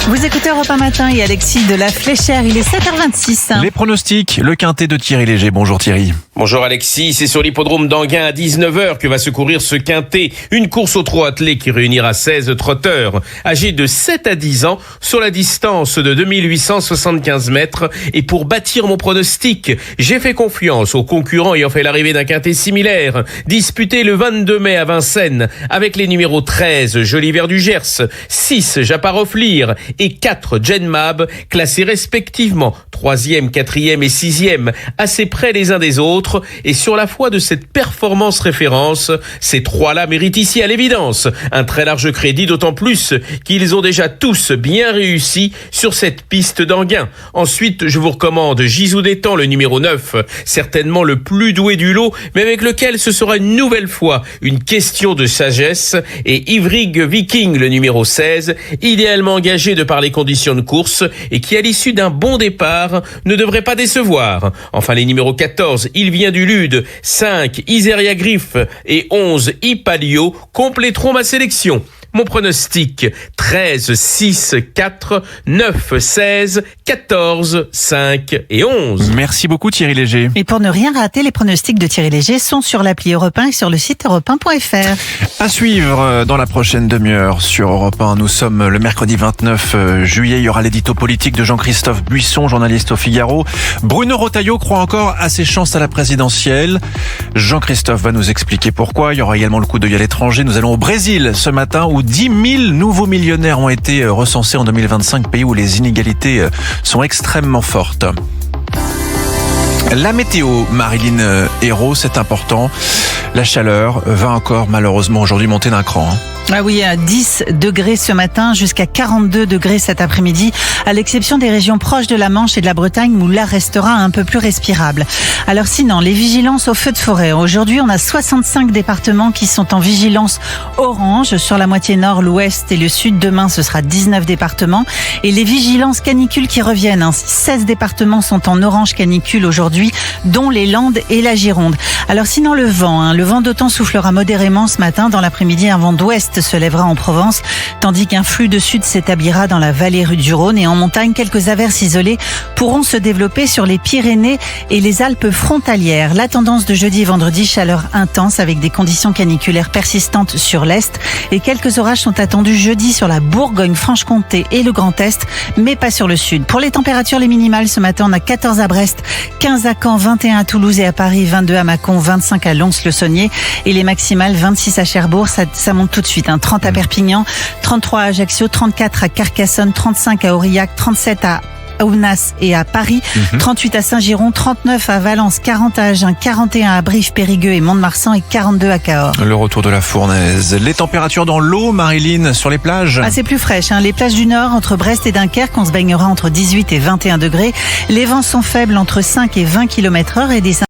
Vous écoutez Europe 1 Matin et Alexis de la Fléchère, il est 7h26. Les pronostics, le quintet de Thierry Léger. Bonjour Thierry. Bonjour Alexis, c'est sur l'hippodrome d'Anguin à 19h que va se courir ce quintet. Une course au trot attelé qui réunira 16 trotteurs âgés de 7 à 10 ans sur la distance de 2875 mètres. Et pour bâtir mon pronostic, j'ai fait confiance aux concurrents ayant fait l'arrivée d'un quintet similaire, disputé le 22 mai à Vincennes avec les numéros 13 Joli Vert du Gers, 6 Japaroflir et 4 Genmab, classés respectivement 3e, 4e et 6e, assez près les uns des autres. Et sur la foi de cette performance référence, ces trois-là méritent ici à l'évidence un très large crédit, d'autant plus qu'ils ont déjà tous bien réussi sur cette piste d'Anguin. Ensuite, je vous recommande Gisou d'Étang, le numéro 9, certainement le plus doué du lot, mais avec lequel ce sera une nouvelle fois une question de sagesse, et Ivrig Viking, le numéro 16, idéalement engagé de par les conditions de course et qui, à l'issue d'un bon départ, ne devrait pas décevoir. Enfin, les numéros 14, Il vient du Lude, 5, Iseria Griff et 11, Ipalio compléteront ma sélection. Mon pronostic, 13, 6, 4, 9, 16, 14, 5 et 11. Merci beaucoup Thierry Léger. Et pour ne rien rater, les pronostics de Thierry Léger sont sur l'appli Europe 1 et sur le site europe1.fr. À suivre dans la prochaine demi-heure sur Europe 1. Nous sommes le mercredi 29 juillet. Il y aura l'édito politique de Jean-Christophe Buisson, journaliste au Figaro. Bruno Retailleau croit encore à ses chances à la présidentielle. Jean-Christophe va nous expliquer pourquoi. Il y aura également le coup d'œil à l'étranger. Nous allons au Brésil ce matin où 10 000 nouveaux millionnaires ont été recensés en 2025, pays où les inégalités sont extrêmement fortes. La météo, Marilyn Hérault, c'est important. La chaleur va encore malheureusement aujourd'hui monter d'un cran. Ah oui, à 10 degrés ce matin, jusqu'à 42 degrés cet après-midi, à l'exception des régions proches de la Manche et de la Bretagne où l'air restera un peu plus respirable. Alors sinon, les vigilances aux feux de forêt. Aujourd'hui, on a 65 départements qui sont en vigilance orange sur la moitié nord, l'ouest et le sud. Demain, ce sera 19 départements. Et les vigilances canicules qui reviennent. 16 départements sont en orange canicule aujourd'hui, dont les Landes et la Gironde. Alors sinon, le vent d'OTAN soufflera modérément ce matin. Dans l'après-midi, un vent d'ouest se lèvera en Provence, tandis qu'un flux de sud s'établira dans la vallée du Rhône. Et en montagne, quelques averses isolées pourront se développer sur les Pyrénées et les Alpes frontalières. La tendance de jeudi et vendredi, chaleur intense avec des conditions caniculaires persistantes sur l'Est. Et quelques orages sont attendus jeudi sur la Bourgogne-Franche-Comté et le Grand Est, mais pas sur le sud. Pour les températures, les minimales ce matin, on a 14 à Brest, 15 à Caen, 21 à Toulouse et à Paris, 22 à Mâcon, 25 à Lons-le-Saunier. Et les maximales, 26 à Cherbourg, ça monte tout de suite. 30 à Perpignan, 33 à Ajaccio, 34 à Carcassonne, 35 à Aurillac, 37 à Aubenas et à Paris, 38 à Saint-Giron, 39 à Valence, 40 à Agen, 41 à Brive, Périgueux et Mont-de-Marsan et 42 à Cahors. Le retour de la fournaise. Les températures dans l'eau, Marilyn, sur les plages? C'est plus fraîche. Les plages du Nord, entre Brest et Dunkerque, on se baignera entre 18 et 21 degrés. Les vents sont faibles entre 5 et 20 km/h et des